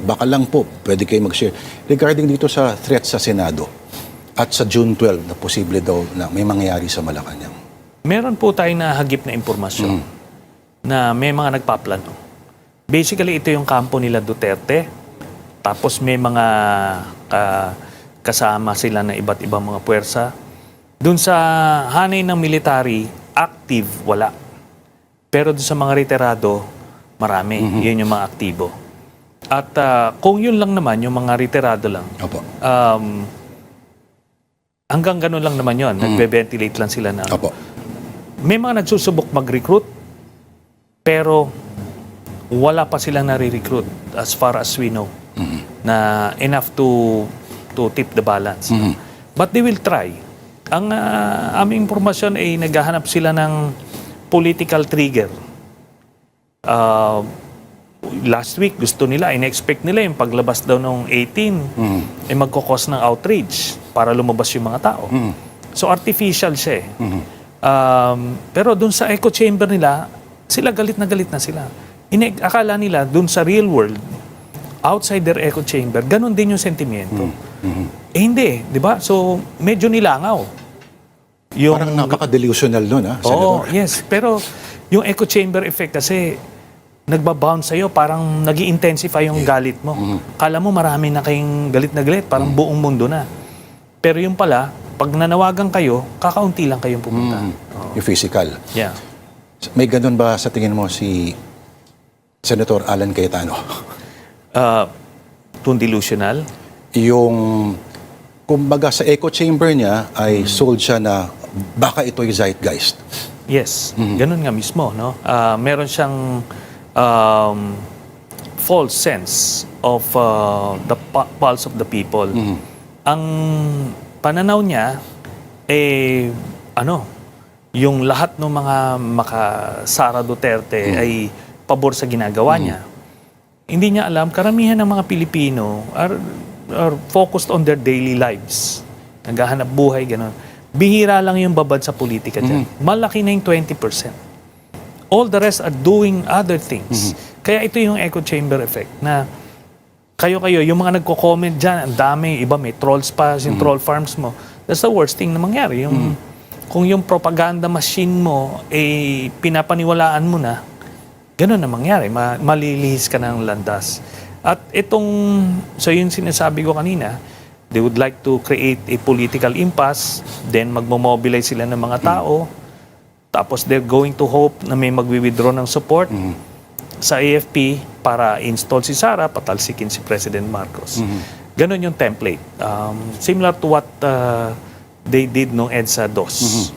baka lang po, pwede kayo mag-share. Regarding dito sa threat sa Senado at sa June 12 na posible daw na may mangyayari sa Malacanang. Meron po tayong nahagip na impormasyon na may mga nagpaplano. Basically, ito yung kampo nila Duterte. Tapos may mga kasama sila na iba't ibang mga puwersa. Doon sa hanay ng military, active, wala. Pero doon sa mga retirado, marami. Yun yung mga aktibo. At kung yun lang naman, yung mga retirado lang, Opo. hanggang ganun lang naman yun. Nagbe-ventilate lang sila na. Opo. May mga nagsusubok mag-recruit, pero wala pa silang nare-recruit as far as we know. Na enough to tip the balance. But they will try. Ang aming impormasyon ay naghahanap sila ng political trigger. Last week, gusto nila, in-expect nila yung paglabas daw ng 18, ay magkakos ng outrage para lumabas yung mga tao. So artificial siya eh. Pero dun sa echo chamber nila, sila galit na sila. Akala nila dun sa real world, outside their echo chamber, ganun din yung sentimiento. Eh hindi, di ba? So medyo nilangaw. Yung, Parang napaka-delusional nun, ha, oh, Senator? yes. Pero yung echo chamber effect kasi nagbabounce sa'yo, parang nag-i-intensify yung galit mo. Kala mo marami na kayong galit na galit, parang buong mundo na. Pero yung pala, pag nanawagan kayo, kakaunti lang kayong pumunta. Yung physical. Yeah. May ganun ba sa tingin mo si Senator Alan Cayetano? Delusional? Yung, kumbaga sa echo chamber niya ay sold siya na baka ito'y zeitgeist. Yes, ganun nga mismo, no? Meron siyang false sense of the pulse of the people. Ang pananaw niya yung lahat ng mga maka-Sara Duterte ay pabor sa ginagawa niya. Hindi niya alam, karamihan ng mga Pilipino are focused on their daily lives. Naghahanap buhay, gano'n. Bihira lang yung babad sa politika dyan. Malaki na yung 20%. All the rest are doing other things. Kaya ito yung echo chamber effect na kayo, yung mga nagko-comment dyan, ang dami, iba may trolls pa, yung troll farms mo. That's the worst thing na mangyari. Kung yung propaganda machine mo, pinapaniwalaan mo na, ganun na mangyari. Malilihis ka ng landas. At so yung sinasabi ko kanina, they would like to create a political impasse, then magmo-mobilize sila ng mga tao, tapos they're going to hope na may magwi-withdraw ng support sa AFP para install si Sara, patalsikin si President Marcos. Ganon yung template. Similar to what they did nung EDSA DOS.